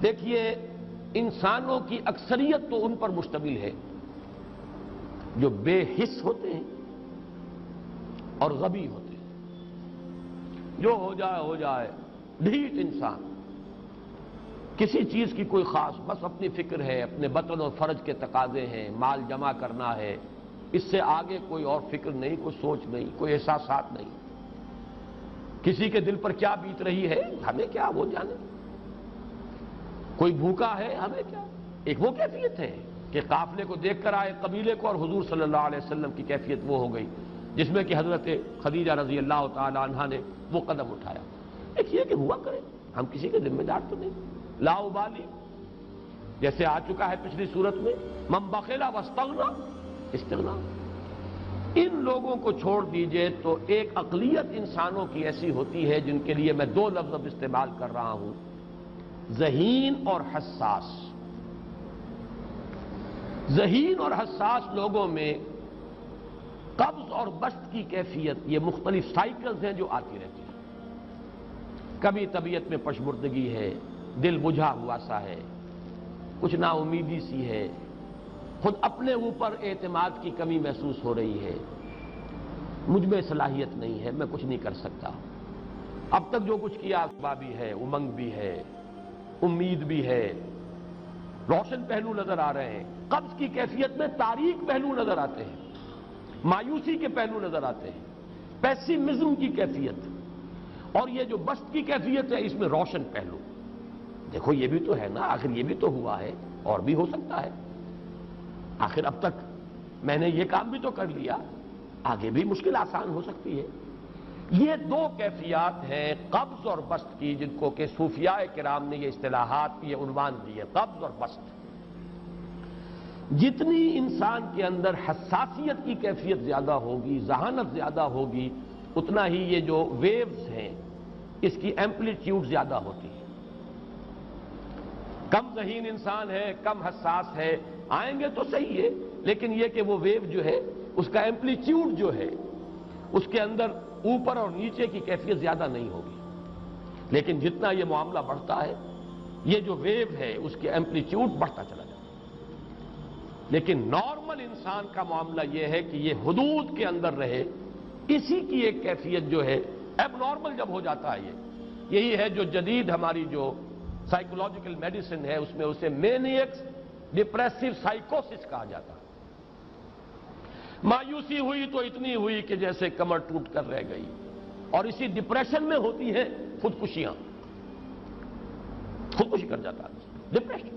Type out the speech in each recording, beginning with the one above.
دیکھیے انسانوں کی اکثریت تو ان پر مشتمل ہے جو بے حس ہوتے ہیں اور غبی ہوتے ہیں، جو ہو جائے ڈھیٹ انسان، کسی چیز کی کوئی خاص، بس اپنی فکر ہے، اپنے بطن اور فرج کے تقاضے ہیں، مال جمع کرنا ہے، اس سے آگے کوئی اور فکر نہیں، کوئی سوچ نہیں، کوئی احساسات نہیں۔ کسی کے دل پر کیا بیت رہی ہے ہمیں کیا، وہ جانے۔ کوئی بھوکا ہے ہمیں کیا۔ ایک وہ کیفیت ہے کہ قافلے کو دیکھ کر آئے قبیلے کو، اور حضور صلی اللہ علیہ وسلم کی کیفیت وہ ہو گئی جس میں کہ حضرت خدیجہ رضی اللہ تعالی عنہا نے وہ قدم اٹھایا۔ ایک یہ کہ ہوا کرے، ہم کسی کے ذمہ دار تو نہیں، لا ابالی، جیسے آ چکا ہے پچھلی صورت میں، من بخل واستغنی استغنا۔ ان لوگوں کو چھوڑ دیجئے تو ایک اقلیت انسانوں کی ایسی ہوتی ہے جن کے لیے میں دو لفظ اب استعمال کر رہا ہوں، ذہین اور حساس۔ ذہین اور حساس لوگوں میں قبض اور بسط کی کیفیت، یہ مختلف سائیکلز ہیں جو آتی رہتی ہیں۔ کبھی طبیعت میں پشمردگی ہے، دل بجھا ہوا سا ہے، کچھ نا امیدی سی ہے، خود اپنے اوپر اعتماد کی کمی محسوس ہو رہی ہے، مجھ میں صلاحیت نہیں ہے، میں کچھ نہیں کر سکتا، اب تک جو کچھ کیا بھی ہے، امنگ بھی ہے، امید بھی ہے، روشن پہلو نظر آ رہے ہیں۔ قبض کی کیفیت میں تاریک پہلو نظر آتے ہیں، مایوسی کے پہلو نظر آتے ہیں، پیسیمزم کی کیفیت، اور یہ جو بسط کی کیفیت ہے اس میں روشن پہلو۔ دیکھو یہ بھی تو ہے نا، آخر یہ بھی تو ہوا ہے، اور بھی ہو سکتا ہے، آخر اب تک میں نے یہ کام بھی تو کر لیا، آگے بھی مشکل آسان ہو سکتی ہے۔ یہ دو کیفیات ہیں قبض اور بسط کی، جن کو کہ صوفیاء کرام نے یہ اصطلاحات، یہ عنوان دیے، قبض اور بسط۔ جتنی انسان کے اندر حساسیت کی کیفیت زیادہ ہوگی، ذہانت زیادہ ہوگی، اتنا ہی یہ جو ویوز ہیں اس کی ایمپلیٹیوڈ زیادہ ہوتی ہے۔ کم ذہین انسان ہے، کم حساس ہے، آئیں گے تو صحیح ہے، لیکن یہ کہ وہ ویو جو ہے اس کا ایمپلیٹیوڈ جو ہے اس کے اندر اوپر اور نیچے کی کیفیت زیادہ نہیں ہوگی۔ لیکن جتنا یہ معاملہ بڑھتا ہے یہ جو ویو ہے اس کے ایمپلیٹیوڈ بڑھتا چلا جاتا ہے۔ لیکن نارمل انسان کا معاملہ یہ ہے کہ یہ حدود کے اندر رہے، اسی کی ایک کیفیت جو ہے ایب نارمل جب ہو جاتا ہے، یہی ہے جو جدید ہماری جو سائیکولوجیکل میڈیسن ہے اس میں اسے مینیکس ڈپریسو سائیکوسس کہا جاتا ہے۔ مایوسی ہوئی تو اتنی ہوئی کہ جیسے کمر ٹوٹ کر رہ گئی، اور اسی ڈپریشن میں ہوتی ہیں خودکشیاں، خودکشی کر جاتا ہے، ڈپریشن۔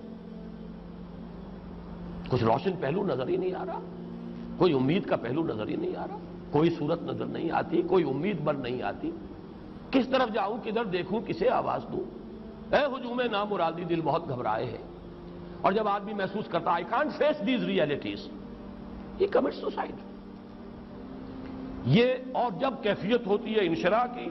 کچھ روشن پہلو نظر ہی نہیں آ رہا، کوئی امید کا پہلو نظر ہی نہیں آ رہا، کوئی صورت نظر نہیں آتی، کوئی امید بن نہیں آتی، کس طرف جاؤں، کدھر دیکھوں، کسے آواز دوں۔ اے ہجوم نامرادی، دل بہت گھبرائے ہے، اور جب آدمی محسوس کرتا I can't face these realities، he commits suicide۔ یہ اور جب کیفیت ہوتی ہے انشراح کی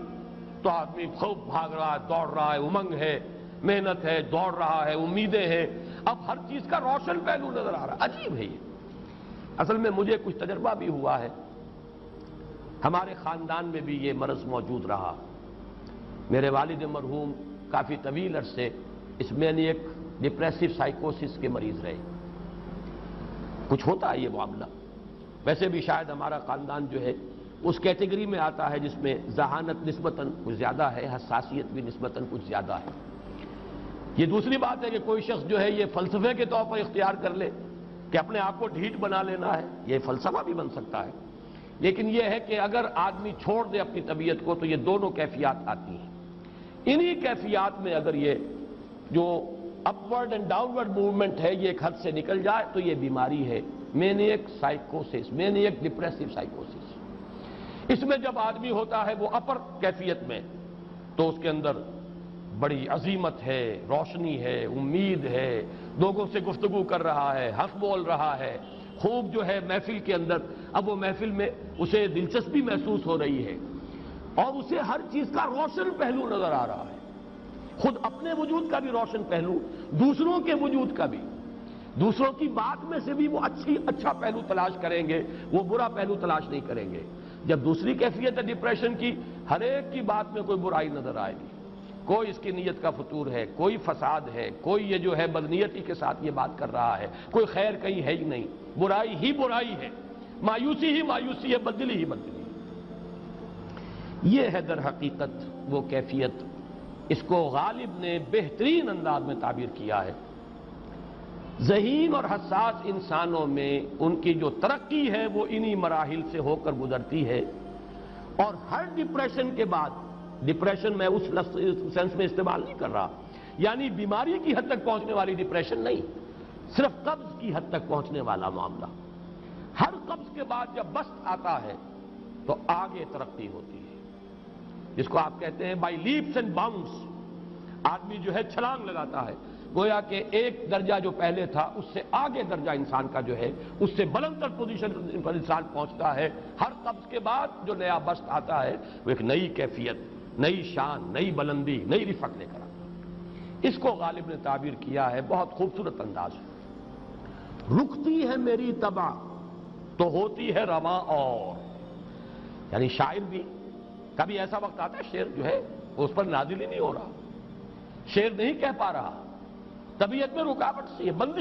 تو آدمی خوب بھاگ رہا ہے، دوڑ رہا ہے، امنگ ہے، محنت ہے، دوڑ رہا ہے، امیدیں ہیں، اب ہر چیز کا روشن پہلو نظر آ رہا ہے۔ عجیب ہے یہ۔ اصل میں مجھے کچھ تجربہ بھی ہوا ہے، ہمارے خاندان میں بھی یہ مرض موجود رہا۔ میرے والد مرحوم کافی طویل عرصے اس مینیک ڈپریسو سائیکوسس کے مریض رہے۔ کچھ ہوتا ہے یہ معاملہ، ویسے بھی شاید ہمارا خاندان جو ہے اس کیٹیگری میں آتا ہے جس میں ذہانت نسبتاً کچھ زیادہ ہے، حساسیت بھی نسبتاً کچھ زیادہ ہے۔ یہ دوسری بات ہے کہ کوئی شخص جو ہے یہ فلسفے کے طور پر اختیار کر لے کہ اپنے آپ کو ڈھیٹ بنا لینا ہے، یہ فلسفہ بھی بن سکتا ہے، لیکن یہ ہے کہ اگر آدمی چھوڑ دے اپنی طبیعت کو تو یہ دونوں کیفیات آتی ہیں۔ انہی کیفیات میں اگر یہ جو اپورڈ اینڈ ڈاؤنورڈ موومنٹ ہے یہ ایک حد سے نکل جائے تو یہ بیماری ہے مینیک سائیکوسس، مینیک ڈپریسو سائیکوسس۔ اس میں جب آدمی ہوتا ہے وہ اپر کیفیت میں تو اس کے اندر بڑی عظیمت ہے، روشنی ہے، امید ہے، لوگوں سے گفتگو کر رہا ہے، حق بول رہا ہے، خوب جو ہے محفل کے اندر، اب وہ محفل میں اسے دلچسپی محسوس ہو رہی ہے، اور اسے ہر چیز کا روشن پہلو نظر آ رہا ہے، خود اپنے وجود کا بھی روشن پہلو، دوسروں کے وجود کا بھی، دوسروں کی بات میں سے بھی وہ اچھا پہلو تلاش کریں گے، وہ برا پہلو تلاش نہیں کریں گے۔ جب دوسری کیفیت ہے ڈپریشن کی، ہر ایک کی بات میں کوئی برائی نظر آئے گی، کوئی اس کی نیت کا فطور ہے، کوئی فساد ہے، کوئی یہ جو ہے بدنیتی کے ساتھ یہ بات کر رہا ہے، کوئی خیر کہیں ہے ہی نہیں، برائی ہی برائی ہے، مایوسی ہی مایوسی ہے، بدلی ہی بدلی ہے۔ یہ ہے در حقیقت وہ کیفیت، اس کو غالب نے بہترین انداز میں تعبیر کیا ہے۔ ذہین اور حساس انسانوں میں ان کی جو ترقی ہے وہ انہی مراحل سے ہو کر گزرتی ہے، اور ہر ڈپریشن کے بعد، ڈپریشن میں اس سینس میں استعمال نہیں کر رہا، یعنی بیماری کی حد تک پہنچنے والی ڈپریشن نہیں، صرف قبض کی حد تک پہنچنے والا معاملہ۔ ہر قبض کے بعد جب بست آتا ہے تو آگے ترقی ہوتی ہے، جس کو آپ کہتے ہیں بائی لیپس اینڈ باؤنڈس، آدمی جو ہے چھلانگ لگاتا ہے، گویا کہ ایک درجہ جو پہلے تھا اس سے آگے درجہ انسان کا جو ہے اس سے بلند تر پوزیشن پر انسان پہنچتا ہے۔ ہر قبض کے بعد جو نیا بست آتا ہے وہ ایک نئی کیفیت، نئی شان، نئی بلندی، نئی رفعت لے کر آتا ہے۔ اس کو غالب نے تعبیر کیا ہے بہت خوبصورت انداز میں، رکتی ہے میری طبع تو ہوتی ہے رواں اور، یعنی شاعر بھی کبھی ایسا وقت آتا ہے شعر جو ہے اس پر نازل ہی نہیں ہو رہا، شعر نہیں کہہ پا رہا، طبیعت میں رکاوٹ سی ہے، بندش